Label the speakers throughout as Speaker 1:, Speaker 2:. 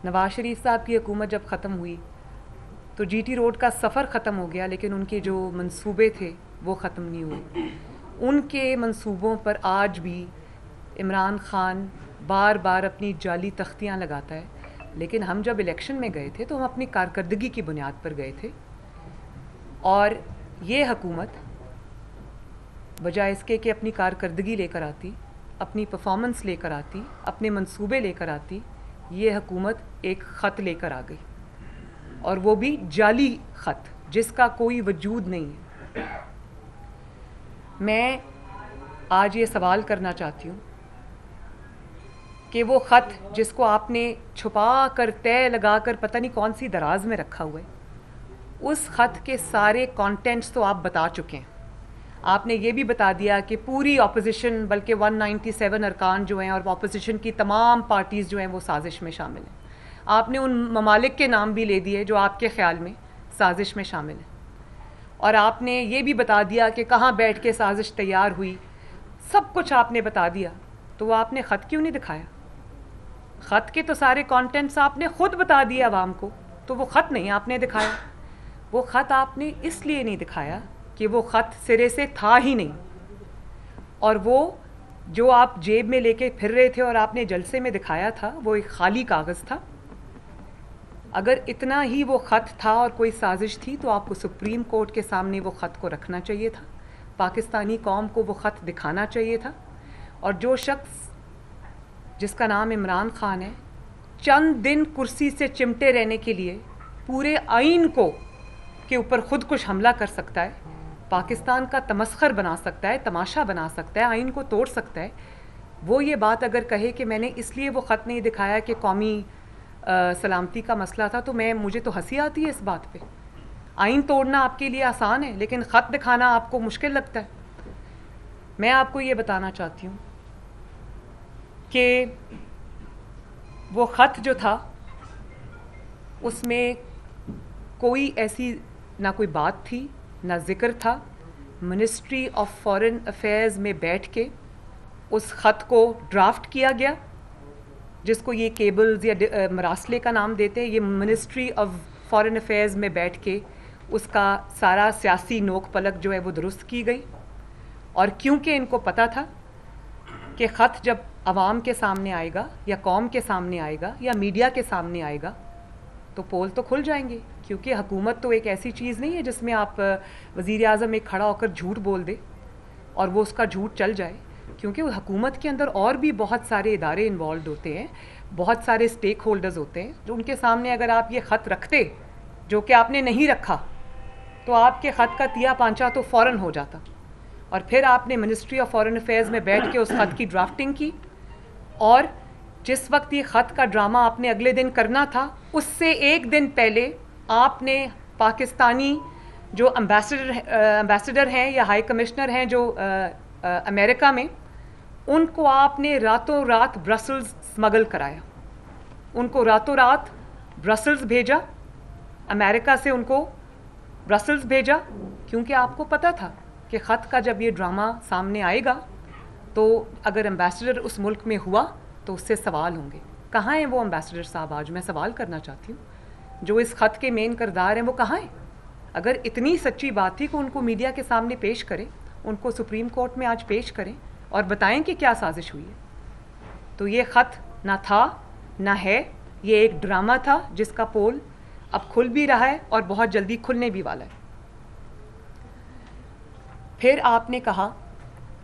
Speaker 1: नवाज शरीफ साहब की हुकूमत जब ख़त्म हुई तो जीटी रोड का सफ़र ख़त्म हो गया, लेकिन उनके जो मंसूबे थे वो ख़त्म नहीं हुए। उनके मंसूबों पर आज भी इमरान ख़ान बार बार अपनी जाली तख्तियाँ लगाता है। लेकिन हम जब इलेक्शन में गए थे तो हम अपनी कारकर्दगी की बुनियाद पर गए थे, और ये हुकूमत बजाय इसके कि अपनी कारकर्दगी लेकर आती, अपनी परफॉर्मेंस लेकर आती, अपने मंसूबे लेकर आती, ये हुकूमत एक ख़त लेकर आ गई, और वो भी जाली ख़त जिसका कोई वजूद नहीं है। मैं आज ये सवाल करना चाहती हूँ कि वो ख़त जिसको आपने छुपा कर तय लगा कर पता नहीं कौन सी दराज में रखा हुआ है, उस ख़त के सारे कंटेंट्स तो आप बता चुके हैं। आपने ये भी बता दिया कि पूरी ऑपोजिशन, बल्कि 197 अरकान जो हैं और ऑपोजिशन की तमाम पार्टीज़ जो हैं वो साजिश में शामिल हैं। आपने उन ममालिक के नाम भी ले दिए जो आपके ख्याल में साजिश में शामिल हैं, और आपने ये भी बता दिया कि कहाँ बैठ के साजिश तैयार हुई। सब कुछ आपने बता दिया, तो वो आपने ख़त क्यों नहीं दिखाया? ख़त के तो सारे कंटेंट्स आपने ख़ुद बता दिए आवाम को, तो वो ख़त नहीं आपने दिखाया। वो ख़त आपने इसलिए नहीं दिखाया कि वो ख़त सिरे से था ही नहीं, और वो जो आप जेब में लेके फिर रहे थे और आपने जलसे में दिखाया था वो एक खाली कागज़ था। अगर इतना ही वो ख़त था और कोई साजिश थी तो आपको सुप्रीम कोर्ट के सामने वो ख़त को रखना चाहिए था, पाकिस्तानी कौम को वो ख़त दिखाना चाहिए था। और जो शख्स जिसका नाम इमरान ख़ान है, चंद दिन कुर्सी से चिमटे रहने के लिए पूरे आइन को के ऊपर खुद कुछ हमला कर सकता है, पाकिस्तान का तमस्खर बना सकता है, तमाशा बना सकता है, आइन को तोड़ सकता है। वो ये बात अगर कहे कि मैंने इसलिए वो ख़त नहीं दिखाया कि कौमी सलामती का मसला था, तो मुझे तो हंसी आती है इस बात पे। आइन तोड़ना आपके लिए आसान है, लेकिन ख़त दिखाना आपको मुश्किल लगता है। मैं आपको ये बताना चाहती हूँ कि वो ख़त जो था उसमें कोई ऐसी ना कोई बात थी, ना ज़िक्र था। मिनिस्ट्री ऑफ फॉरेन अफेयर्स में बैठ के उस ख़त को ड्राफ्ट किया गया, जिसको ये केबल्स या मरासले का नाम देते हैं। ये मिनिस्ट्री ऑफ फॉरेन अफेयर्स में बैठ के उसका सारा सियासी नोक पलक जो है वो दुरुस्त की गई। और क्योंकि इनको पता था कि ख़त जब आवाम के सामने आएगा या कौम के सामने आएगा या मीडिया के सामने आएगा तो पोल तो खुल जाएंगे, क्योंकि हुकूमत तो एक ऐसी चीज़ नहीं है जिसमें आप वज़ीर आज़म एक खड़ा होकर झूठ बोल दे और वो उसका झूठ चल जाए। क्योंकि हुकूमत के अंदर और भी बहुत सारे इदारे इन्वॉल्व होते हैं, बहुत सारे स्टेक होल्डर्स होते हैं, जो उनके सामने अगर आप ये ख़त रखते जो कि आपने नहीं रखा तो आपके ख़त का तिया पांचा तो फ़ौरन हो जाता। और फिर आपने मिनिस्ट्री ऑफ फॉरेन अफेयर्स में बैठ के उस ख़त की ड्राफ्टिंग की, और जिस वक्त ये ख़त का ड्रामा आपने अगले दिन करना था उससे एक दिन पहले आपने पाकिस्तानी जो एम्बेसडर हैं या हाई कमिश्नर हैं जो अमेरिका में, उनको आपने रातों रात ब्रसल्स स्मगल कराया। उनको रातों रात ब्रसल्स भेजा, अमेरिका से उनको ब्रसल्स भेजा, क्योंकि आपको पता था कि ख़त का जब ये ड्रामा सामने आएगा तो अगर एम्बेसडर उस मुल्क में हुआ तो उससे सवाल होंगे। कहाँ हैं वो एम्बेसडर साहब? आज मैं सवाल करना चाहती हूँ, जो इस ख़त के मेन किरदार हैं वो कहाँ हैं? अगर इतनी सच्ची बात थी कि उनको मीडिया के सामने पेश करें, उनको सुप्रीम कोर्ट में आज पेश करें और बताएं कि क्या साजिश हुई है। तो ये ख़त ना था ना है, ये एक ड्रामा था जिसका पोल अब खुल भी रहा है और बहुत जल्दी खुलने भी वाला है। फिर आपने कहा,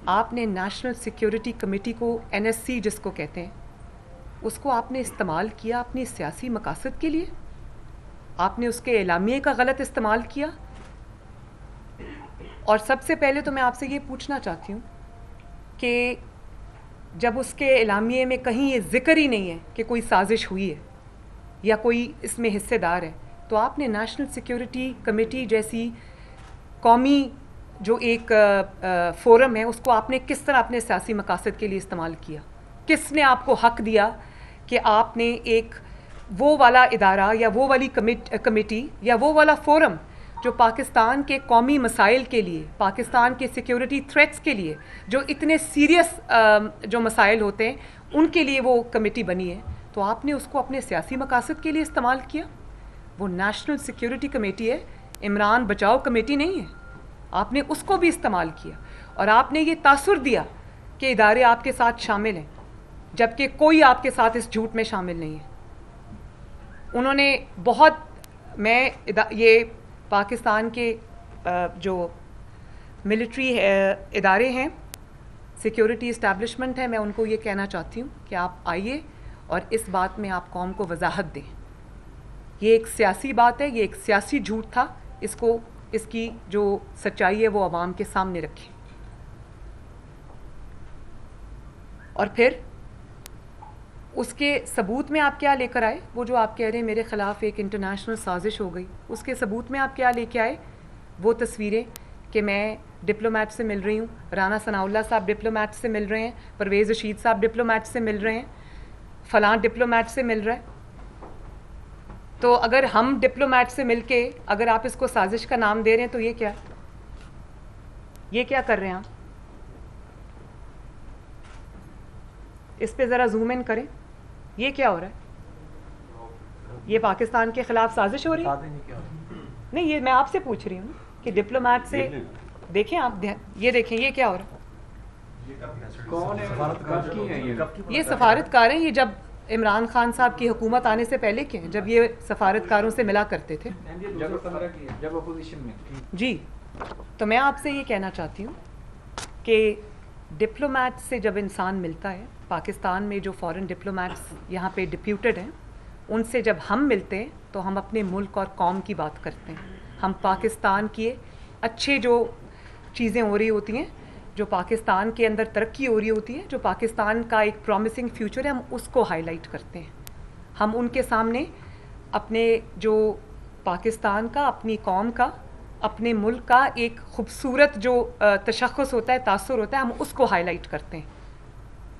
Speaker 1: आपने नेशनल सिक्योरिटी कमेटी को, NSC जिसको कहते हैं, उसको आपने इस्तेमाल किया अपनी सियासी मकासद के लिए। आपने उसके एलामिये का गलत इस्तेमाल किया। और सबसे पहले तो मैं आपसे ये पूछना चाहती हूँ कि जब उसके एलामिये में कहीं ये जिक्र ही नहीं है कि कोई साजिश हुई है या कोई इसमें हिस्सेदार है, तो आपने नेशनल सिक्योरिटी कमेटी जैसी कौमी जो एक फोरम है उसको आपने किस तरह अपने सियासी मकासद के लिए इस्तेमाल किया? किसने आपको हक दिया कि आपने एक वो वाला इदारा या वो वाली कमेटी या वो वाला फोरम जो पाकिस्तान के कौमी मसाइल के लिए, पाकिस्तान के सिक्योरिटी थ्रेट्स के लिए, जो इतने सीरियस जो मसाइल होते हैं उनके लिए वो कमेटी बनी है, तो आपने उसको अपने सियासी मकासद के लिए इस्तेमाल किया। वो नेशनल सिक्योरिटी कमेटी है, इमरान बचाओ कमेटी नहीं है। आपने उसको भी इस्तेमाल किया और आपने ये तासुर दिया कि इदारे आपके साथ शामिल हैं, जबकि कोई आपके साथ इस झूठ में शामिल नहीं है। उन्होंने बहुत, ये पाकिस्तान के जो मिलिट्री इदारे हैं, सिक्योरिटी इस्टेब्लिशमेंट है, मैं उनको ये कहना चाहती हूँ कि आप आइए और इस बात में आप कौम को वजाहत दें। ये एक सियासी बात है, ये एक सियासी झूठ था, इसकी जो सच्चाई है वो आवाम के सामने रखें। और फिर उसके सबूत में आप क्या लेकर आए? वो जो आप कह रहे हैं मेरे ख़िलाफ़ एक इंटरनेशनल साजिश हो गई, उसके सबूत में आप क्या लेके आए? वो तस्वीरें कि मैं डिप्लोमेट से मिल रही हूँ, राना सनाउल्लाह साहब डिप्लोमेट से मिल रहे हैं, परवेज़ रशीद साहब डिप्लोमेट से मिल रहे हैं, फ़लाँ डिप्लोमेट से मिल रहा है। तो अगर हम डिप्लोमेट से मिलके अगर आप इसको साजिश का नाम दे रहे हैं तो ये क्या कर रहे हैं आप? इस पे ज़रा जूम इन करें। ये क्या हो रहा है? ये पाकिस्तान के ख़िलाफ़ साजिश हो रही है? नहीं, ये मैं आपसे पूछ रही हूँ कि डिप्लोमेट से देखें आप, ये देखें ये क्या हो रहा है?
Speaker 2: कौन है?
Speaker 1: ये सफारतकार हैं। ये जब इमरान खान साहब की हुकूमत आने से पहले के हैं, जब ये सफारतकारों से मिला करते थे,
Speaker 2: जब अपोजिशन में
Speaker 1: जी। तो मैं आपसे ये कहना चाहती हूँ कि डिप्लोमेट से जब इंसान मिलता है, पाकिस्तान में जो फॉरेन डिप्लोमेट्स यहाँ पे डिप्यूटेड हैं, उनसे जब हम मिलते हैं तो हम अपने मुल्क और कौम की बात करते हैं। हम पाकिस्तान की अच्छे जो चीज़ें हो रही होती हैं, जो पाकिस्तान के अंदर तरक्की हो रही होती है, जो पाकिस्तान का एक प्रॉमिसिंग फ्यूचर है, हम उसको हाईलाइट करते हैं। हम उनके सामने अपने जो पाकिस्तान का, अपनी कौम का, अपने मुल्क का एक खूबसूरत जो तशख़्ख़ुस होता है, तासुर होता है, हम उसको हाईलाइट करते हैं।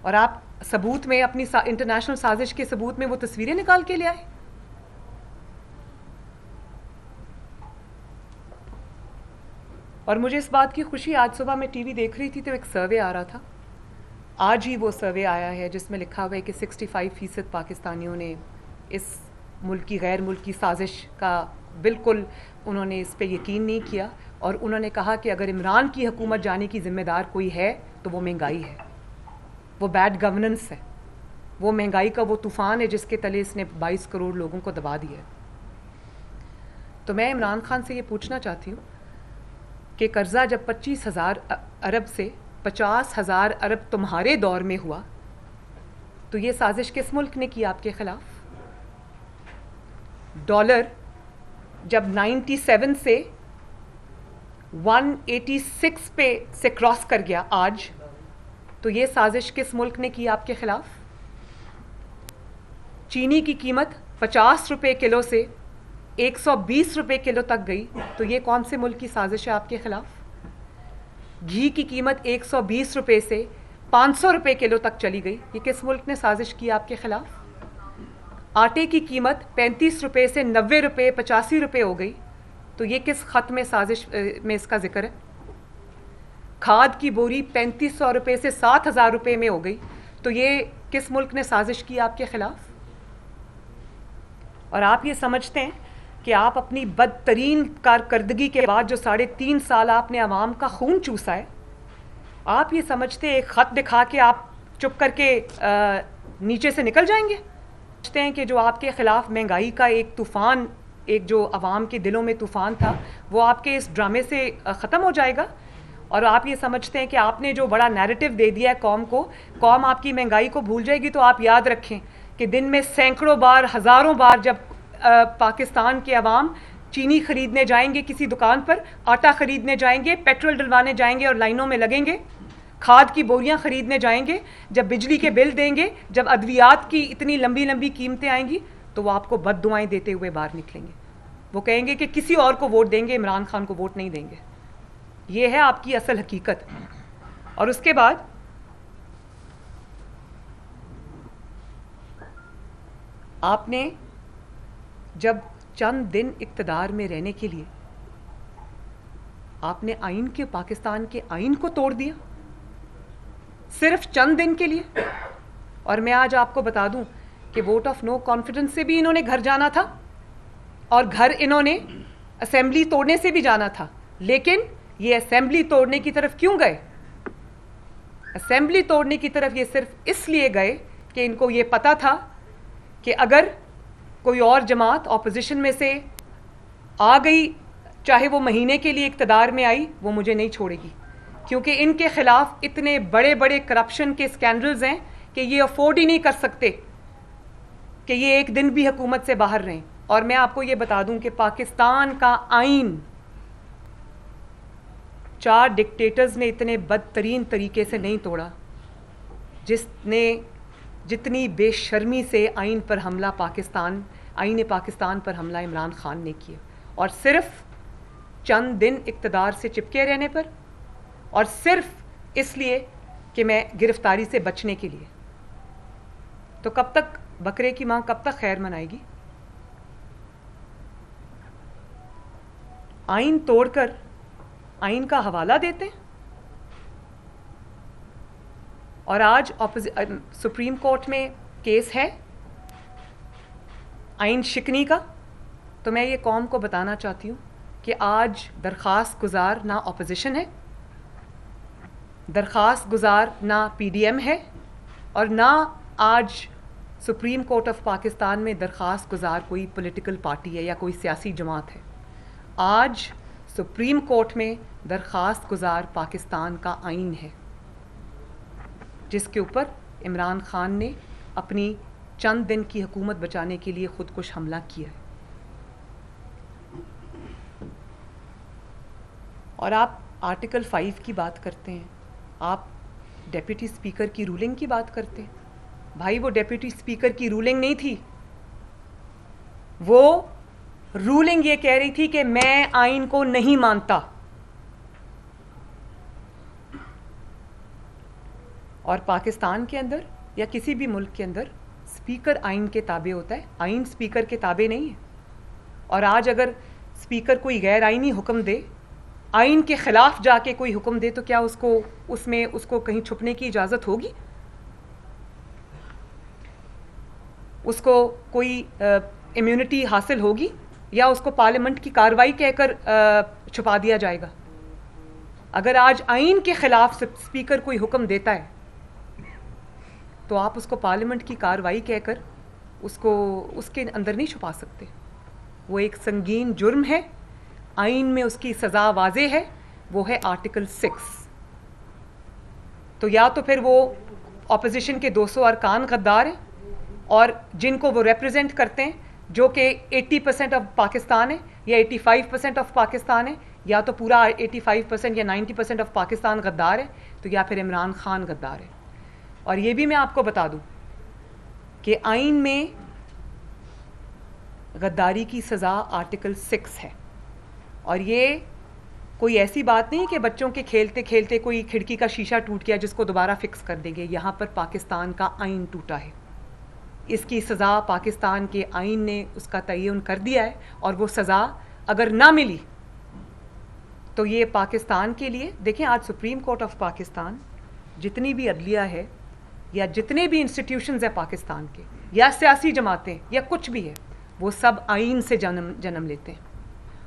Speaker 1: और आप सबूत में अपनी इंटरनेशनल साजिश के सबूत में वो तस्वीरें निकाल के ले आए। और मुझे इस बात की खुशी, आज सुबह मैं टीवी देख रही थी तो एक सर्वे आ रहा था, आज ही वो सर्वे आया है जिसमें लिखा हुआ है कि 65% पाकिस्तानियों ने इस मुल्क की गैर मुल्की साजिश का बिल्कुल उन्होंने इस पे यकीन नहीं किया। और उन्होंने कहा कि अगर इमरान की हुकूमत जाने की ज़िम्मेदार कोई है तो वो महंगाई है, वो बैड गवर्नेंस है, वो महंगाई का वो तूफ़ान है जिसके तले इसने 22 करोड़ लोगों को दबा दिया है। तो मैं इमरान खान से ये पूछना चाहती हूँ कि कर्ज़ा जब 25,000 अरब से 50,000 अरब तुम्हारे दौर में हुआ तो ये साजिश किस मुल्क ने की आपके ख़िलाफ़? डॉलर जब 97 से 186 पे से क्रॉस कर गया आज, तो ये साजिश किस मुल्क ने की आपके ख़िलाफ़? चीनी की कीमत 50 रुपये किलो से 120 रुपये किलो तक गई, तो ये कौन से मुल्क की साजिश है आपके ख़िलाफ़? घी की कीमत 120 रुपये से 500 रुपये किलो तक चली गई, ये किस मुल्क ने साजिश की आपके ख़िलाफ़? आटे की कीमत 35 रुपये से 90 रुपये 85 रुपये हो गई, तो ये किस ख़त में साजिश में इसका जिक्र है? खाद की बोरी 3500 रुपये से 7,000 रुपये में हो गई, तो ये किस मुल्क ने साजिश की आपके ख़िलाफ़? और आप ये समझते हैं कि आप अपनी बदतरीन कारकर्दगी के बाद जो 3.5 साल आपने आवाम का खून चूसा है, आप ये समझते हैं एक ख़त दिखा के आप चुप करके नीचे से निकल जाएंगे? समझते हैं कि जो आपके ख़िलाफ़ महंगाई का एक तूफ़ान, एक जो आवाम के दिलों में तूफ़ान था, वो आपके इस ड्रामे से ख़त्म हो जाएगा? और आप ये समझते हैं कि आपने जो बड़ा नैरेटिव दे दिया है कौम को, कौम आपकी महंगाई को भूल जाएगी? तो आप याद रखें कि दिन में सैकड़ों बार, हज़ारों बार जब पाकिस्तान के अवाम चीनी ख़रीदने जाएंगे किसी दुकान पर, आटा ख़रीदने जाएंगे, पेट्रोल डलवाने जाएंगे और लाइनों में लगेंगे, खाद की बोरियां ख़रीदने जाएंगे, जब बिजली के बिल देंगे, जब अद्वियात की इतनी लंबी लंबी कीमतें आएंगी, तो वो आपको बद्दुआएं देते हुए बाहर निकलेंगे। वो कहेंगे कि किसी और को वोट देंगे, इमरान खान को वोट नहीं देंगे। ये है आपकी असल हकीकत। और उसके बाद आपने जब चंद दिन इक़्तिदार में रहने के लिए आपने आइन के, पाकिस्तान के आइन को तोड़ दिया, सिर्फ चंद दिन के लिए। और मैं आज आपको बता दूं कि वोट ऑफ नो कॉन्फिडेंस से भी इन्होंने घर जाना था और घर इन्होंने असेंबली तोड़ने से भी जाना था। लेकिन ये असेंबली तोड़ने की तरफ क्यों गए? असेंबली तोड़ने की तरफ ये सिर्फ इसलिए गए कि इनको ये पता था कि अगर कोई और जमात ऑपोजिशन में से आ गई, चाहे वो महीने के लिए इक़्तिदार में आई, वो मुझे नहीं छोड़ेगी, क्योंकि इनके खिलाफ इतने बड़े बड़े करप्शन के स्कैंडल्स हैं कि ये अफोर्ड ही नहीं कर सकते कि ये एक दिन भी हुकूमत से बाहर रहें। और मैं आपको ये बता दूं कि पाकिस्तान का आइन 4 डिक्टेटर्स ने इतने बदतरीन तरीके से नहीं तोड़ा जितनी बेशर्मी से आइन पाकिस्तान पर हमला इमरान खान ने किया, और सिर्फ चंद दिन इक़्तिदार से चिपके रहने पर, और सिर्फ इसलिए कि मैं गिरफ्तारी से बचने के लिए। तो कब तक बकरे की मां कब तक खैर मनाएगी? आइन तोड़कर आइन का हवाला देते हैं। और आज सुप्रीम कोर्ट में केस है आइन शिकनी का। तो मैं ये कौम को बताना चाहती हूँ कि आज दरख्वास्त गुजार ना ऑपोजिशन है, दरख्वास्त गुजार ना पीडीएम है, और ना आज सुप्रीम कोर्ट ऑफ पाकिस्तान में दरख्वास्त गुजार कोई पॉलिटिकल पार्टी है या कोई सियासी जमात है। आज सुप्रीम कोर्ट में दरख्वास्त गुजार पाकिस्तान का आइन है, जिसके ऊपर इमरान खान ने अपनी चंद दिन की हुकूमत बचाने के लिए खुदकुश हमला किया है। और आप आर्टिकल 5 की बात करते हैं, आप डेप्यूटी स्पीकर की रूलिंग की बात करते हैं। भाई वो डेप्यूटी स्पीकर की रूलिंग नहीं थी, वो रूलिंग ये कह रही थी कि मैं आइन को नहीं मानता। और पाकिस्तान के अंदर या किसी भी मुल्क के अंदर स्पीकर आइन के ताबे होता है, आइन स्पीकर के ताबे नहीं है। और आज अगर स्पीकर कोई गैर आइनी हुक्म दे, आइन के खिलाफ जाके कोई हुक्म दे, तो क्या उसको कहीं छुपने की इजाज़त होगी? उसको कोई इम्यूनिटी हासिल होगी, या उसको पार्लियामेंट की कार्रवाई कहकर छुपा दिया जाएगा? अगर आज आइन के खिलाफ स्पीकर कोई हुक्म देता है तो आप उसको पार्लियामेंट की कार्रवाई कहकर उसके अंदर नहीं छुपा सकते। वो एक संगीन जुर्म है, आइन में उसकी सज़ा वाज़े है, वो है आर्टिकल 6। तो या तो फिर वो ऑपोजिशन के 200 अरकान गद्दार हैं और जिनको वो रिप्रेजेंट करते हैं, जो कि 80% ऑफ पाकिस्तान है या 85% ऑफ पाकिस्तान है, या तो पूरा 85% या 90% ऑफ पाकिस्तान गद्दार है, तो या फिर इमरान खान गद्दार है। और ये भी मैं आपको बता दूं कि आइन में गद्दारी की सज़ा आर्टिकल 6 है। और ये कोई ऐसी बात नहीं कि बच्चों के खेलते खेलते कोई खिड़की का शीशा टूट गया जिसको दोबारा फिक्स कर देंगे। यहाँ पर पाकिस्तान का आइन टूटा है, इसकी सज़ा पाकिस्तान के आइन ने उसका तयन कर दिया है। और वो सज़ा अगर ना मिली तो ये पाकिस्तान के लिए, देखें आज सुप्रीम कोर्ट ऑफ पाकिस्तान, जितनी भी अदलिया है या जितने भी इंस्टीट्यूशंस हैं पाकिस्तान के, या सियासी जमातें या कुछ भी है, वो सब आइन से जन्म लेते हैं।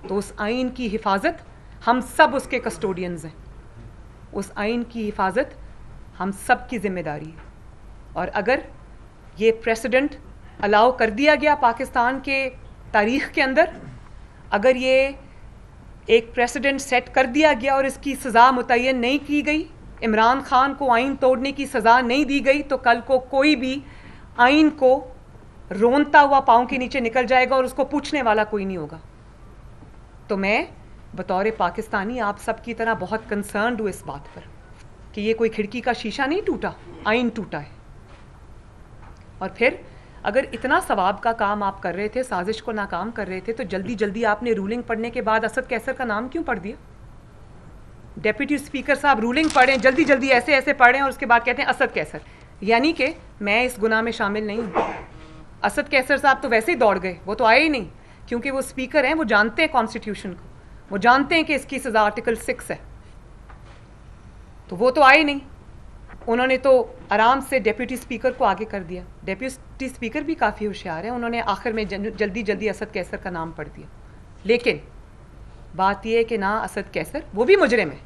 Speaker 1: तो उस आइन की हिफाजत हम सब उसके कस्टोडियंस हैं, उस आइन की हिफाजत हम सब की जिम्मेदारी है। और अगर ये प्रेसिडेंट अलाउ कर दिया गया पाकिस्तान के तारीख़ के अंदर, अगर ये एक प्रेसिडेंट सेट कर दिया गया और इसकी सज़ा मुतय्यन नहीं की गई, इमरान खान को आइन तोड़ने की सज़ा नहीं दी गई, तो कल को कोई भी आइन को रोनता हुआ पाँव के नीचे निकल जाएगा और उसको पूछने वाला कोई नहीं होगा। तो मैं बतौर पाकिस्तानी आप सब की तरह बहुत कंसर्न्ड हूँ इस बात पर कि ये कोई खिड़की का शीशा नहीं टूटा, आइन टूटा है। और फिर अगर इतना सवाब का काम आप कर रहे थे, साजिश को नाकाम कर रहे थे, तो जल्दी जल्दी आपने रूलिंग पढ़ने के बाद असद कैसर का नाम क्यों पढ़ दिया? डेप्यूटी स्पीकर साहब रूलिंग पढ़ें, जल्दी जल्दी ऐसे ऐसे पढ़ें और उसके बाद कहते हैं असद कैसर। यानी कि मैं इस गुनाह में शामिल नहीं हूँ। असद कैसर साहब तो वैसे ही दौड़ गए, वो तो आए ही नहीं, क्योंकि वो स्पीकर हैं, वो जानते हैं कॉन्स्टिट्यूशन को, वो जानते हैं कि इसकी सज़ा आर्टिकल 6 है, तो वो तो आए नहीं। उन्होंने तो आराम से डेप्यूटी स्पीकर को आगे कर दिया। डेप्यूटी स्पीकर भी काफ़ी होशियार हैं, उन्होंने आखिर में जल्दी जल्दी असद कैसर का नाम पढ़ दिया। लेकिन बात यह है कि ना असद कैसर वो भी मुजरिम है,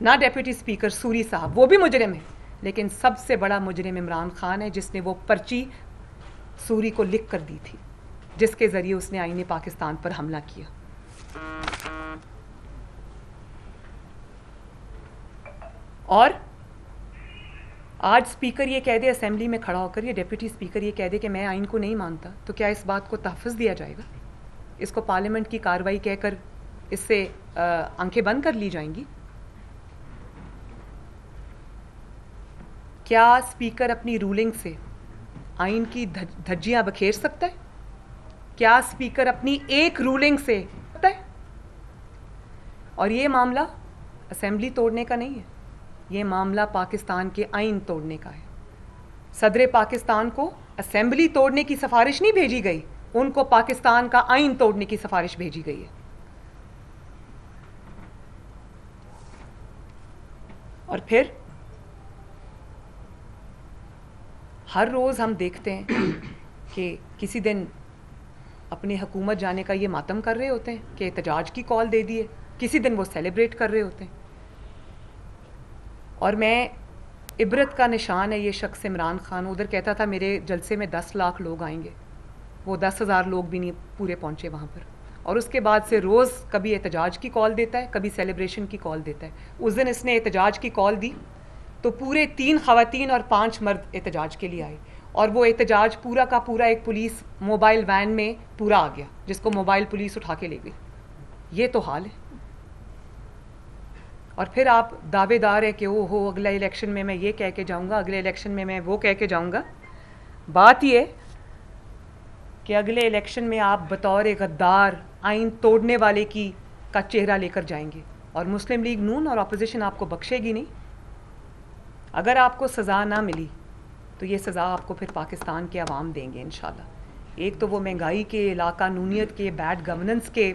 Speaker 1: ना डेप्यूटी स्पीकर सूरी साहब वो भी मुजरिम है, लेकिन सबसे बड़ा मुजरिम इमरान खान है, जिसने वो पर्ची सूरी को लिख कर दी थी, जिसके ज़रिए उसने आईने पाकिस्तान पर हमला किया। और आज स्पीकर ये कह दे असेंबली में खड़ा होकर, ये डेप्यूटी स्पीकर ये कह दे कि मैं आइन को नहीं मानता, तो क्या इस बात को तहफ़्फ़ुज़ दिया जाएगा? इसको पार्लियामेंट की कार्रवाई कहकर इससे आंखें बंद कर ली जाएंगी? क्या स्पीकर अपनी रूलिंग से आइन की धज्जियां बखेर सकता है? क्या स्पीकर अपनी एक रूलिंग से सकता है? और ये मामला असेंबली तोड़ने का नहीं है, ये मामला पाकिस्तान के आइन तोड़ने का है। सदर पाकिस्तान को असेंबली तोड़ने की सिफारिश नहीं भेजी गई, उनको पाकिस्तान का आइन तोड़ने की सिफारिश भेजी गई है। और फिर हर रोज़ हम देखते हैं कि किसी दिन अपनी हुकूमत जाने का ये मातम कर रहे होते हैं कि एहतजाज की कॉल दे दिए, किसी दिन वो सेलिब्रेट कर रहे होते हैं। और मैं इबरत का निशान है ये शख्स इमरान खान, उधर कहता था मेरे जलसे में 10 लाख लोग आएंगे, वो 10,000 लोग भी नहीं पूरे पहुंचे वहाँ पर। और उसके बाद से रोज़ कभी एहतजाज की कॉल देता है, कभी सेलिब्रेशन की कॉल देता है। उस दिन इसने एहतजाज की कॉल दी तो पूरे 3 ख़वातीन और 5 मर्द एहतजाज के लिए आए, और वो एहतजाज पूरा का पूरा एक पुलिस मोबाइल वैन में पूरा आ गया, जिसको मोबाइल पुलिस उठा के ले गई। ये तो हाल है। और फिर आप दावेदार है कि ओ हो अगला इलेक्शन में मैं ये कह के जाऊँगा, अगले इलेक्शन में मैं वो कह के जाऊँगा। बात ये कि अगले इलेक्शन में आप बतौर गद्दार आइन तोड़ने वाले का चेहरा लेकर जाएंगे, और मुस्लिम लीग नून और अपोजिशन आपको बख्शेगी नहीं। अगर आपको सज़ा ना मिली तो ये सज़ा आपको फिर पाकिस्तान के अवाम देंगे इंशाल्लाह। एक तो वो महंगाई के, लाकानूनियत के, बैड गवर्नेंस के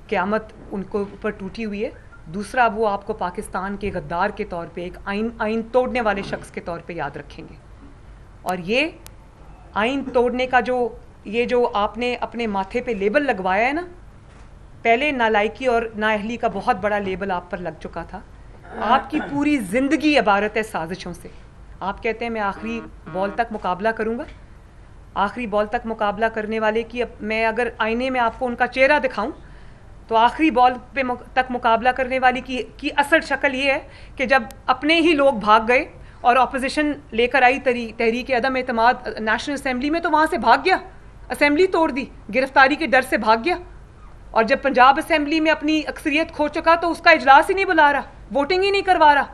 Speaker 1: क़यामत उनको ऊपर टूटी हुई है। दूसरा, वो आपको पाकिस्तान के गद्दार के तौर पे, एक आइन तोड़ने वाले शख्स के तौर पे याद रखेंगे। और ये आइन तोड़ने का जो आपने अपने माथे पे लेबल लगवाया है ना, पहले नालायकी और नाअहली का बहुत बड़ा लेबल आप पर लग चुका था। आपकी पूरी ज़िंदगी इबारत है साजिशों से। आप कहते हैं मैं आखिरी बॉल तक मुकाबला करूँगा। आखिरी बॉल तक मुकाबला करने वाले की मैं अगर आईने में आपको उनका चेहरा दिखाऊं तो आखिरी बॉल पे तक मुकाबला करने वाली की असल शक्ल ये है कि जब अपने ही लोग भाग गए और अपोजिशन लेकर आई तहरीक अदम एतमाद नेशनल असेंबली में, तो वहाँ से भाग गया, असेंबली तोड़ दी, गिरफ्तारी के डर से भाग गया। और जब पंजाब असेंबली में अपनी अक्सरियत खो चुका तो उसका इजलास ही नहीं बुला रहा, वोटिंग ही नहीं करवा रहा।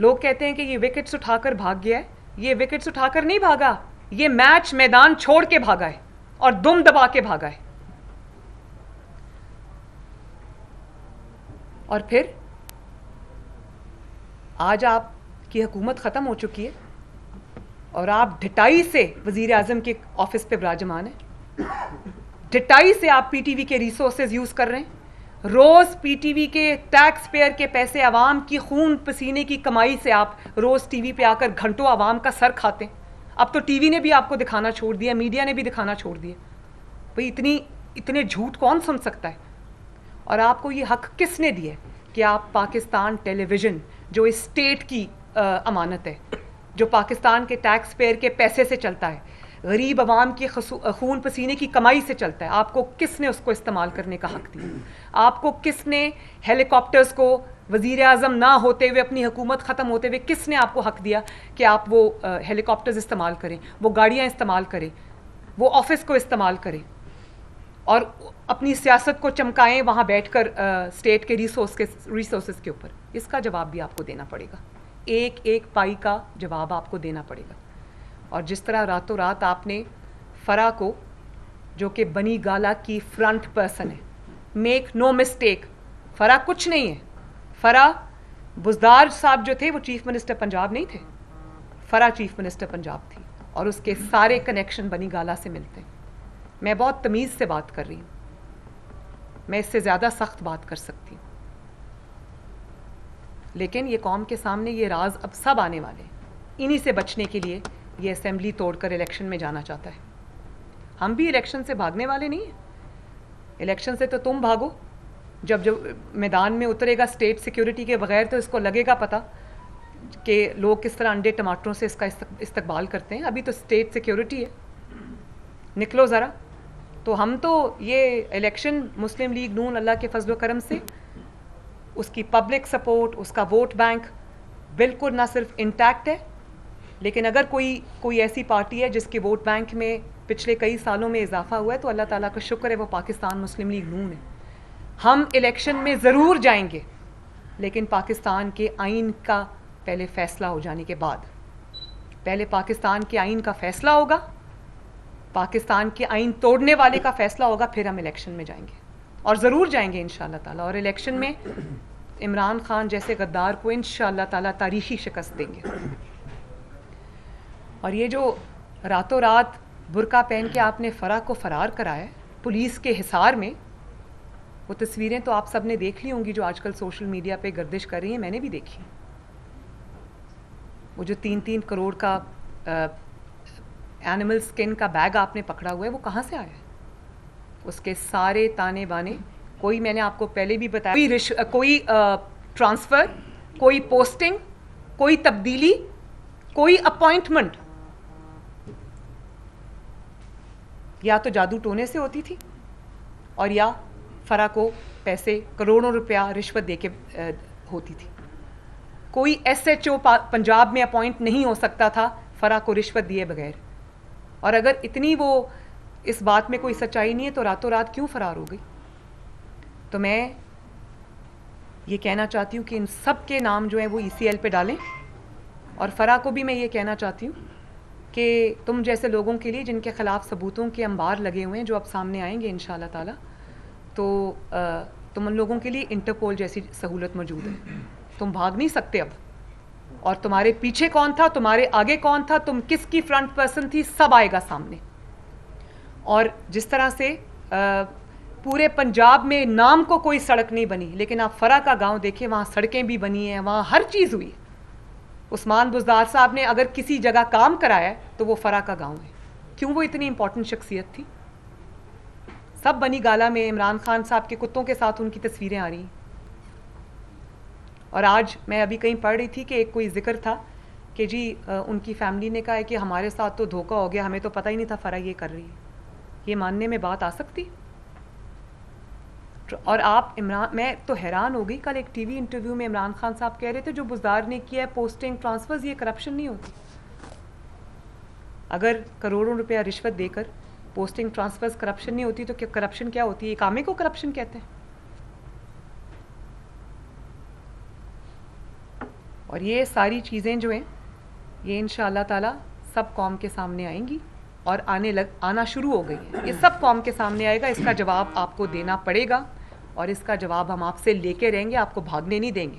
Speaker 1: लोग कहते हैं कि ये विकेट्स उठाकर भाग गया है। ये विकेट्स उठाकर नहीं भागा, ये मैच मैदान छोड़ के भागा है और दुम दबा के भागा है। और फिर आज आपकी हुकूमत ख़त्म हो चुकी है और आप ढिटाई से वज़ीर आज़म के ऑफिस पे विराजमान हैं। ढिटाई से आप पीटीवी के रिसोर्सेज यूज़ कर रहे हैं। रोज़ पीटीवी के टैक्स पेयर के पैसे, आवाम की खून पसीने की कमाई से आप रोज़ टीवी पे आकर घंटों आवाम का सर खाते हैं। अब तो टीवी ने भी आपको दिखाना छोड़ दिया, मीडिया ने भी दिखाना छोड़ दिया। भाई इतने झूठ कौन सुन सकता है? और आपको ये हक किसने दिया कि आप पाकिस्तान टेलीविज़न, जो इस स्टेट की अमानत है, जो पाकिस्तान के टैक्स पेयर के पैसे से चलता है, गरीब आवाम की खून पसीने की कमाई से चलता है, आपको किसने उसको इस्तेमाल करने का हक दिया? आपको किसने हेलीकॉप्टर्स को वज़ीर आज़म ना होते हुए, अपनी हुकूमत ख़त्म होते हुए, किसने आपको हक दिया कि आप वो हेलीकॉप्टर्स इस्तेमाल करें, वो गाड़ियाँ इस्तेमाल करें, वो ऑफिस को इस्तेमाल करें और अपनी सियासत को चमकाएं वहाँ बैठकर स्टेट के रिसोर्सेज के ऊपर? इसका जवाब भी आपको देना पड़ेगा, एक एक पाई का जवाब आपको देना पड़ेगा। और जिस तरह रातों रात आपने फरा को, जो कि बनी गाला की फ्रंट पर्सन है, मेक नो मिस्टेक, फरा कुछ नहीं है। फरा बुज़दार साहब जो थे वो चीफ मिनिस्टर पंजाब नहीं थे, फरा चीफ मिनिस्टर पंजाब थी और उसके सारे कनेक्शन बनी गाला से मिलते हैं। मैं बहुत तमीज़ से बात कर रही हूँ, मैं इससे ज़्यादा सख्त बात कर सकती हूँ। लेकिन ये कौम के सामने ये राज अब सब आने वाले, इन्हीं से बचने के लिए ये असेंबली तोड़कर इलेक्शन में जाना चाहता है। हम भी इलेक्शन से भागने वाले नहीं हैं। इलेक्शन से तो तुम भागो, जब मैदान में उतरेगा स्टेट सिक्योरिटी के बगैर तो इसको लगेगा पता कि लोग किस तरह अंडे टमाटरों से इसका इस्तकबाल करते हैं। अभी तो स्टेट सिक्योरिटी है, निकलो ज़रा। तो हम तो ये इलेक्शन मुस्लिम लीग नून अल्लाह के फजल करम से उसकी पब्लिक सपोर्ट, उसका वोट बैंक बिल्कुल ना सिर्फ इंटैक्ट है, लेकिन अगर कोई ऐसी पार्टी है जिसके वोट बैंक में पिछले कई सालों में इजाफा हुआ है तो अल्लाह ताला का शुक्र है, वो पाकिस्तान मुस्लिम लीग नून है। हम इलेक्शन में ज़रूर जाएंगे, लेकिन पाकिस्तान के आइन का पहले फ़ैसला हो जाने के बाद। पहले पाकिस्तान के आइन का फ़ैसला होगा, पाकिस्तान के आइन तोड़ने वाले का फ़ैसला होगा, फिर हम इलेक्शन में जाएंगे और ज़रूर जाएंगे इंशाअल्लाह ताला। और इलेक्शन में इमरान खान जैसे गद्दार को इंशाअल्लाह ताला तारीख़ी शिकस्त देंगे। और ये जो रातों रात बुर्का पहन के आपने फ़रा को फ़रार कराया पुलिस के हिसार में, वो तस्वीरें तो आप सब ने देख ली होंगी जो आजकल सोशल मीडिया पे गर्दिश कर रही हैं, मैंने भी देखी। वो जो 3-3 करोड़ का एनिमल स्किन का बैग आपने पकड़ा हुआ है, वो कहाँ से आया है? उसके सारे ताने बाने, कोई मैंने आपको पहले भी बताया, कोई ट्रांसफ़र, कोई पोस्टिंग, कोई तब्दीली, कोई अपॉइंटमेंट या तो जादू टोने से होती थी और या फ़रा को पैसे करोड़ों रुपया रिश्वत देके होती थी। कोई SHO पंजाब में अपॉइंट नहीं हो सकता था फ़रा को रिश्वत दिए बगैर। और अगर इतनी वो इस बात में कोई सच्चाई नहीं है तो रातों रात क्यों फ़रार हो गई? तो मैं ये कहना चाहती हूँ कि इन सब के नाम जो हैं वो ECL पे डालें। और फ़रा को भी मैं ये कहना चाहती हूँ कि तुम जैसे लोगों के लिए जिनके ख़िलाफ़ सबूतों के अंबार लगे हुए हैं जो अब सामने आएंगे इंशाअल्लाह ताला, तो तुम उन लोगों के लिए इंटरपोल जैसी सहूलत मौजूद है। तुम भाग नहीं सकते अब। और तुम्हारे पीछे कौन था, तुम्हारे आगे कौन था, तुम किसकी फ्रंट पर्सन थी, सब आएगा सामने। और जिस तरह से पूरे पंजाब में नाम को कोई सड़क नहीं बनी, लेकिन आप फ़रा का गांव देखिए, वहाँ सड़कें भी बनी हैं, वहाँ हर चीज़ हुई। उस्मान बुज़दार साहब ने अगर किसी जगह काम कराया तो वो फ़रा का गांव है। क्यों? वो इतनी इंपॉर्टेंट शख्सियत थी। सब बनी गाला में इमरान खान साहब के कुत्तों के साथ उनकी तस्वीरें आ रही। और आज मैं अभी कहीं पढ़ रही थी कि एक कोई जिक्र था कि जी उनकी फैमिली ने कहा है कि हमारे साथ तो धोखा हो गया, हमें तो पता ही नहीं था फ़रा ये कर रही है। ये मानने में बात आ सकती? और आप मैं तो हैरान हो गई, कल एक टीवी इंटरव्यू में इमरान खान साहब कह रहे थे जो बुज़दार ने किया है पोस्टिंग ट्रांसफ़र्स, ये करप्शन नहीं होती। अगर करोड़ों रुपया रिश्वत देकर पोस्टिंग ट्रांसफ़र्स करप्शन नहीं होती तो क्या करप्शन क्या होती है? कामे को करप्शन कहते हैं। और ये सारी चीज़ें जो हैं ये इंशाअल्लाह ताला सब कौम के सामने आएंगी और आना शुरू हो गई है। ये सब कौम के सामने आएगा, इसका जवाब आपको देना पड़ेगा और इसका जवाब हम आपसे लेके रहेंगे, आपको भागने नहीं देंगे।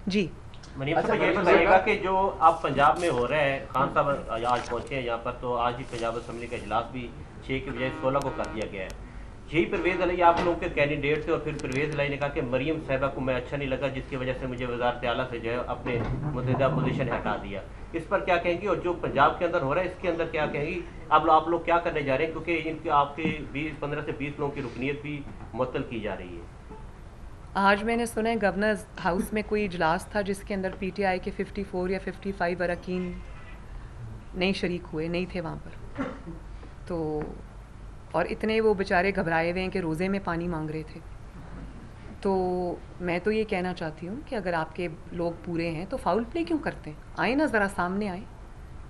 Speaker 1: जी
Speaker 3: मनीष साहब, ये बताइएगा कि जो अब पंजाब में हो रहा है, खान साहब आज पहुंचे हैं यहाँ पर, तो आज ही पंजाब असेंबली का इजलास भी 6 की बजाय 16 को कर दिया गया है। यही परवेज़ अली आप लोगों के कैंडिडेट थे और फिर परवेज़ अली ने कहा कि मरीम साहिबा को मैं अच्छा नहीं लगा, जिसकी वजह से मुझे वज़ारत आला से जो है अपने मुतहदा पोजीशन हटा दिया। इस पर क्या कहेंगी? और जो पंजाब के अंदर हो रहा है इसके अंदर क्या कहेंगी? अब आप लोग क्या करने जा रहे हैं? क्योंकि इनके आपके 15 से 20 लोगों की रुकनीत भी मुअत्तल की जा रही है।
Speaker 1: आज मैंने सुना है गवर्नर्स हाउस में कोई इजलास था जिसके अंदर PTI के 54 या 55 अरकान नहीं शरीक हुए, नहीं थे वहाँ पर। तो और इतने वो बेचारे घबराए हुए हैं कि रोज़े में पानी मांग रहे थे। तो मैं तो ये कहना चाहती हूँ कि अगर आपके लोग पूरे हैं तो फाउल प्ले क्यों करते हैं? आए ना, ज़रा सामने आए।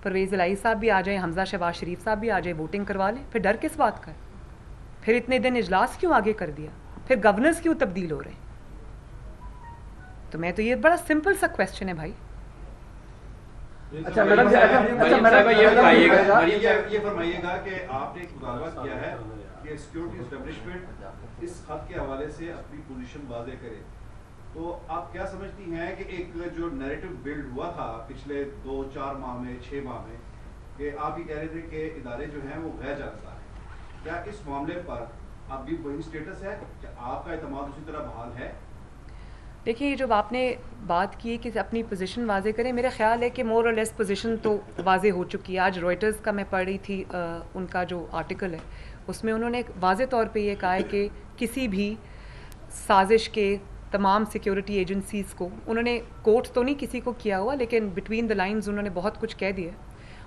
Speaker 1: परवेज़ इलाही साहब भी आ जाए, हमजा शहबाज शरीफ साहब भी आ जाए, वोटिंग करवा लें। फिर डर किस बात का? फिर इतने दिन इजलास क्यों आगे कर दिया? फिर गवर्नर्स क्यों तब्दील हो रहे हैं? तो मैं तो ये बड़ा सिंपल सा क्वेश्चन है भाई।
Speaker 2: अच्छा मैडम, ये बताइएगा,
Speaker 4: ये फरमाइएगा कि आपने एक मुतालबा किया है कि सिक्योरिटी एस्टेब्लिशमेंट इस खत के हवाले से अपनी पोजीशन वाज़े करे। तो आप क्या समझती हैं कि एक जो नैरेटिव बिल्ड हुआ था पिछले 2-4 माह में, 6 माह में, कि आप ये कह रहे थे कि इदारे जो हैं वो गैर जानता है, क्या इस मामले पर अब भी वही स्टेटस है? क्या आपका एतमाद उसी तरह बहाल है?
Speaker 1: देखिए, जब आपने बात की कि अपनी पोजीशन वाजे करें, मेरा ख्याल है कि मोर और लेस पोजीशन तो वाजे हो चुकी है। आज रॉयटर्स का मैं पढ़ रही थी उनका जो आर्टिकल है, उसमें उन्होंने वाजे तौर पे ये कहा है कि किसी भी साजिश के तमाम सिक्योरिटी एजेंसीज़ को, उन्होंने कोट तो नहीं किसी को किया हुआ, लेकिन बिटवीन द लाइंस उन्होंने बहुत कुछ कह दिया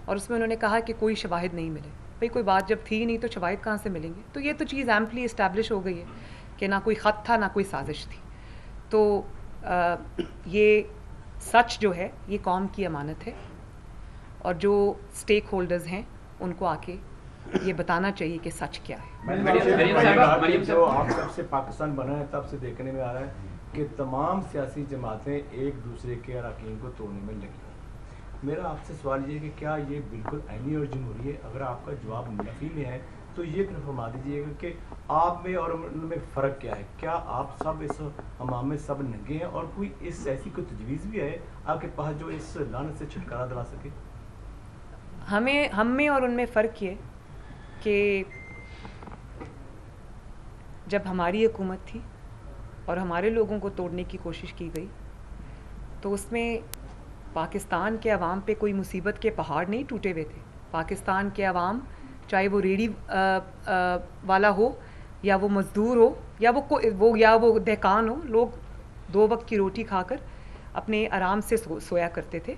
Speaker 1: और उसमें उन्होंने कहा कि कोई शवाहिद नहीं मिले। भाई कोई बात जब थी नहीं तो शवाहिद कहाँ से मिलेंगे? तो ये तो चीज़ एम्पली इस्टेब्लिश हो गई है कि ना कोई ख़त था ना कोई साजिश थी। तो ये सच जो है ये कौम की अमानत है और जो स्टेक होल्डर्स हैं उनको आके ये बताना चाहिए कि सच क्या है।
Speaker 5: जो आप जब से पाकिस्तान बना है तब से देखने में आ रहा है कि तमाम सियासी जमातें एक दूसरे के अरकान को तोड़ने में लगी हैं। मेरा आपसे सवाल ये है कि क्या ये बिल्कुल ऐनी और जमहूरी है? अगर आपका जवाब नफी में है तो ये फरमा दीजिएगा कि आप में और उनमें फ़र्क क्या है? क्या आप सब इस हमाम में सब नंगे हैं और कोई इस ऐसी कोई तजवीज़ भी है आपके पास जो इस लानत से छुटकारा दिला सके?
Speaker 1: हम में और उनमें फ़र्क ये कि जब हमारी हुकूमत थी और हमारे लोगों को तोड़ने की कोशिश की गई तो उसमें पाकिस्तान के अवाम पे कोई मुसीबत के पहाड़ नहीं टूटे हुए थे। पाकिस्तान के अवाम, चाहे वो रेडी वाला हो या वो मज़दूर हो या वो दहकान हो, लोग 2 वक्त की रोटी खाकर अपने आराम से सोया करते थे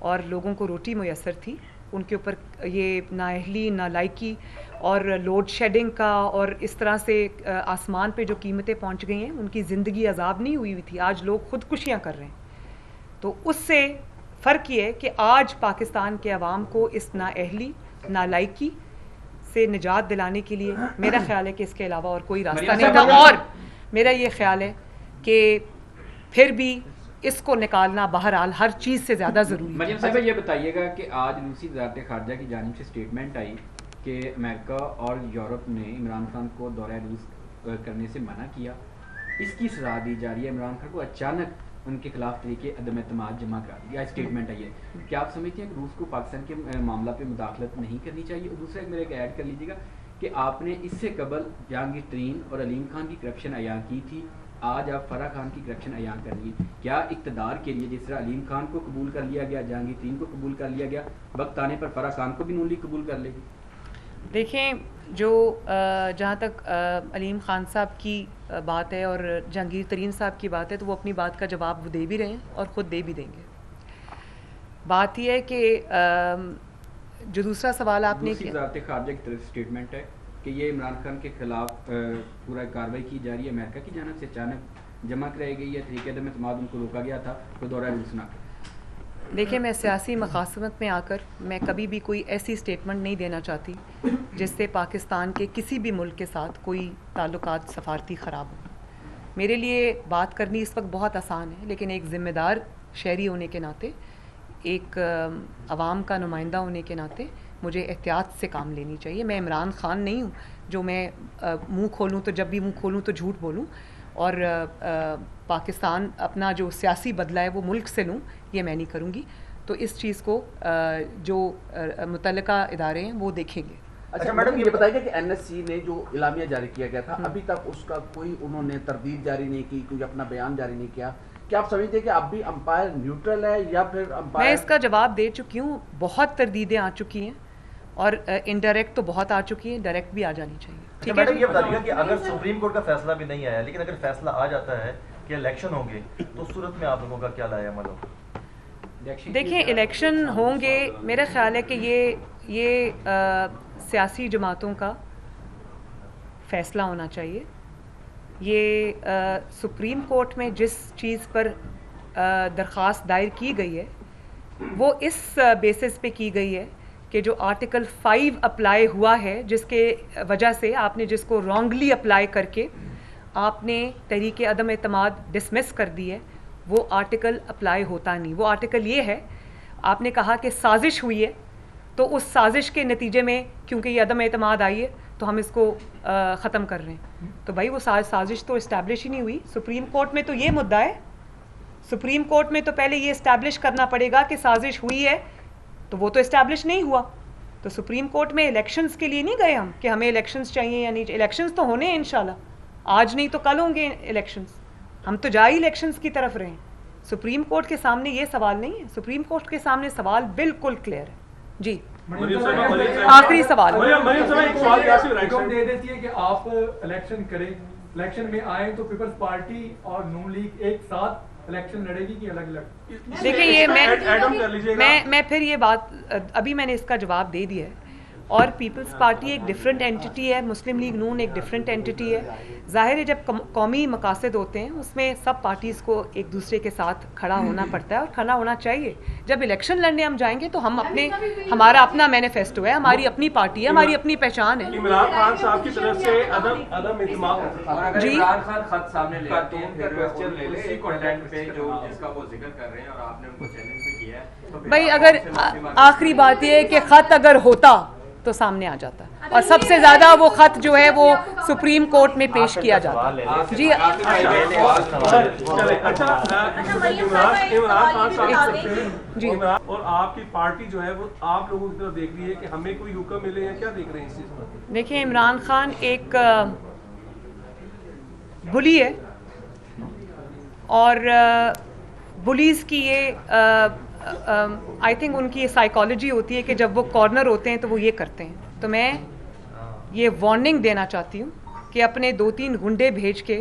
Speaker 1: और लोगों को रोटी मुयस्सर थी। उनके ऊपर ये नाअहली, नालायकी और लोड शेडिंग का और इस तरह से आसमान पे जो कीमतें पहुंच गई हैं, उनकी ज़िंदगी अजाब नहीं हुई थी। आज लोग खुदकुशियाँ कर रहे हैं। तो उससे फ़र्क ये है कि आज पाकिस्तान के अवाम को इस नाअहली, नालायकी से निजात दिलाने के लिए मेरा ख्याल है कि इसके अलावा और कोई रास्ता नहीं था। और मेरा ये ख्याल है कि फिर भी इसको निकालना बहरहाल हर चीज़ से ज़्यादा ज़रूरी है।
Speaker 2: मरियम साहब, ये बताइएगा कि आज रूसी वज़ारत ख़ारजा की जानिब से स्टेटमेंट आई कि अमेरिका और यूरोप ने इमरान खान को दौरा रूस करने से मना किया, इसकी सज़ा दी जा रही है। इमरान खान को अचानक उनके खिलाफ तरीके अदम एतमाद जमा करा दिया, स्टेटमेंट आई है। क्या आप समझते हैं कि रूस को पाकिस्तान के मामला पे मुदाखलत नहीं करनी चाहिए? और दूसरा मेरे एक ऐड कर लीजिएगा कि आपने इससे कबल जहांगीर तरीन और अलीम खान की करप्शन अयान की थी, आज आप फराह खान की करप्शन अयान कर ली। क्या इक़्तिदार के लिए जिस तरह अलीम खान को कबूल कर लिया गया, जहांगीर तरीन को कबूल कर लिया गया, वक्त आने पर फराह खान को भी नून लीग कबूल कर लेगी?
Speaker 1: देखें, जो जहाँ तक अलीम खान साहब की बात है और जहांगीर तरीन साहब की बात है, तो वो अपनी बात का जवाब वो दे भी रहे हैं और ख़ुद दे भी देंगे। बात यह है कि जो दूसरा सवाल आपने किया,
Speaker 2: वज़ारत ख़ारजा की तरफ स्टेटमेंट है कि ये इमरान खान के खिलाफ पूरा कार्रवाई की जा रही है, अमेरिका की जानिब से अचानक जमा कराई गई है, तरीके अदम एतमाद उनको रोका गया था, तो दौरा रूस ना।
Speaker 1: देखिए, मैं सियासी मखासमत में आकर मैं कभी भी कोई ऐसी स्टेटमेंट नहीं देना चाहती जिससे पाकिस्तान के किसी भी मुल्क के साथ कोई ताल्लुकात सफारती ख़राब हो। मेरे लिए बात करनी इस वक्त बहुत आसान है, लेकिन एक ज़िम्मेदार शहरी होने के नाते, एक अवाम का नुमाइंदा होने के नाते मुझे एहतियात से काम लेनी चाहिए। मैं इमरान खान नहीं हूँ जो मैं मुंह खोलूँ तो जब भी मुंह खोलूँ तो झूठ बोलूँ और पाकिस्तान अपना जो सियासी बदला है वो मुल्क से लूँ, ये मैं नहीं करूँगी। तो इस चीज़ को जो मुतल्लिका इदारे हैं वो देखेंगे।
Speaker 6: अच्छा मैडम, ये बताइए कि एनएससी ने जो इलामिया जारी किया गया था, अभी तक उसका कोई उन्होंने तरदीद जारी नहीं की, कोई अपना बयान जारी नहीं किया। क्या आप समझते हैं कि अब भी अंपायर न्यूट्रल है या फिर अंपायर?
Speaker 1: मैं इसका जवाब दे चुकी हूँ। बहुत तरदीदें आ चुकी हैं और इनडायरेक्ट तो बहुत आ चुकी हैं, डायरेक्ट भी आ जानी चाहिए। ठीक है,
Speaker 7: मैडम ये बताइएगा कि अगर सुप्रीम कोर्ट का फैसला भी नहीं आया, लेकिन अगर फैसला आ जाता है कि इलेक्शन होंगे, तो उस सूरत में आप लोगों का क्या लाया अमल होगा?
Speaker 1: देखिए, इलेक्शन होंगे, मेरा ख्याल है कि ये सियासी जमातों का फैसला होना चाहिए। ये सुप्रीम कोर्ट में जिस चीज़ पर दरख्वास्त दायर की गई है वो इस बेसिस पे की गई है कि जो आर्टिकल 5 अप्लाई हुआ है, जिसके वजह से आपने जिसको रॉन्गली अप्लाई करके आपने तहरीक अदम एतमाद डिसमिस कर दी है, वो आर्टिकल अप्लाई होता नहीं। वो आर्टिकल ये है, आपने कहा कि साजिश हुई है, तो उस साजिश के नतीजे में क्योंकि ये अदम एतमाद आई है तो हम इसको ख़त्म कर रहे हैं। तो भाई वो साजिश तो इस्टेब्लिश ही नहीं हुई। सुप्रीम कोर्ट में तो ये मुद्दा है, सुप्रीम कोर्ट में तो पहले ये इस्टेब्लिश करना पड़ेगा कि साजिश हुई है, तो वो तो इस्टेब्लिश नहीं हुआ। तो सुप्रीम कोर्ट में इलेक्शंस के लिए नहीं गए हम कि हमें इलेक्शंस चाहिए या नहीं। इलेक्शंस तो होने हैं इंशाल्लाह, आज नहीं तो कल होंगे इलेक्शंस। हम तो जा ही इलेक्शंस की तरफ रहे हैं। सुप्रीम कोर्ट के सामने ये सवाल नहीं है, सुप्रीम कोर्ट के सामने सवाल बिल्कुल क्लियर है। जी आखिरी सवाल
Speaker 5: दे देती है कि आप इलेक्शन करें, इलेक्शन में आए तो पीपल्स पार्टी और नून लीग एक साथ इलेक्शन लड़ेगी कि अलग अलग?
Speaker 1: देखिए ये मैं फिर ये बात अभी मैंने इसका जवाब दे दिया है। और पीपल्स पार्टी एक डिफरेंट एंटिटी है, मुस्लिम लीग नून एक डिफरेंट एंटिटी है। जाहिर है जब कौमी मकासद होते हैं उसमें सब पार्टीज़ को एक दूसरे के साथ खड़ा होना पड़ता है और खड़ा होना चाहिए। जब इलेक्शन लड़ने हम जाएंगे तो हम हमारा अपना मैनिफेस्टो है, हमारी अपनी पार्टी है, हमारी अपनी पहचान है।
Speaker 8: इमरान खान साहब की तरफ से अदम इत्मीनान
Speaker 2: जी इमरान खान खत सामने ले आते हैं, फिर क्वेश्चन ले ले एक कंटेंट पे जो जिसका वो जिक्र कर रहे हैं और आपने उनको चैलेंज भी किया है।
Speaker 1: भाई अगर आखिरी बात ये है कि खत अगर होता तो सामने आ जाता है, और सबसे ज्यादा वो खत जो है वो सुप्रीम कोर्ट में पेश किया जाता है। जी
Speaker 8: इमरान खान साहब
Speaker 1: जी
Speaker 8: और आपकी पार्टी जो है वो आप लोगों की तरफ देख रही है कि हमें कोई हुक्म मिले या क्या देख रहे हैं इस चीज पर?
Speaker 1: देखिए इमरान खान एक बुली है और बुलीज की ये आई थिंक उनकी साइकोलॉजी होती है कि जब वो कॉर्नर होते हैं तो वो ये करते हैं। तो मैं ये वार्निंग देना चाहती हूँ कि अपने 2-3 गुंडे भेज के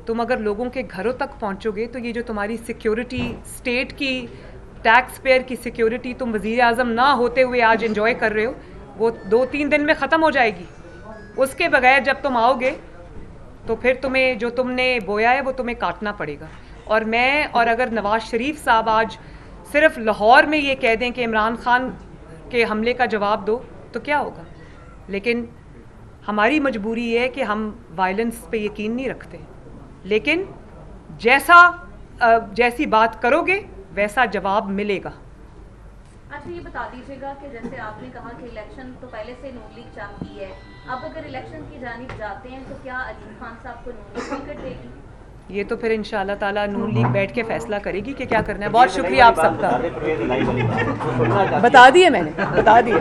Speaker 1: तुम अगर लोगों के घरों तक पहुँचोगे तो ये जो तुम्हारी सिक्योरिटी, स्टेट की, टैक्स पेयर की सिक्योरिटी तुम वज़ीर आज़म ना होते हुए आज एंजॉय कर रहे हो, वो 2-3 दिन में ख़त्म हो जाएगी। उसके बगैर जब तुम आओगे तो फिर तुम्हें जो तुमने बोया है वो तुम्हें काटना पड़ेगा। और अगर नवाज शरीफ साहब आज सिर्फ लाहौर में ये कह दें कि इमरान खान के हमले का जवाब दो तो क्या होगा। लेकिन हमारी मजबूरी है कि हम वायलेंस पे यकीन नहीं रखते, लेकिन जैसी बात करोगे वैसा जवाब मिलेगा।
Speaker 9: अच्छा ये बता दीजिएगा कि जैसे आपने कहा कि इलेक्शन तो पहले से नून लीग चाहती है, अब अगर इलेक्शन की जानिब जाते हैं तो क्या अजीम खान साहब को नून लीग टिकट देगी?
Speaker 1: ये तो फिर इंशाल्लाह ताला नून लीग बैठ के फैसला करेगी कि क्या करना है। बहुत शुक्रिया आप सबका। बता दिए मैंने, बता दिए।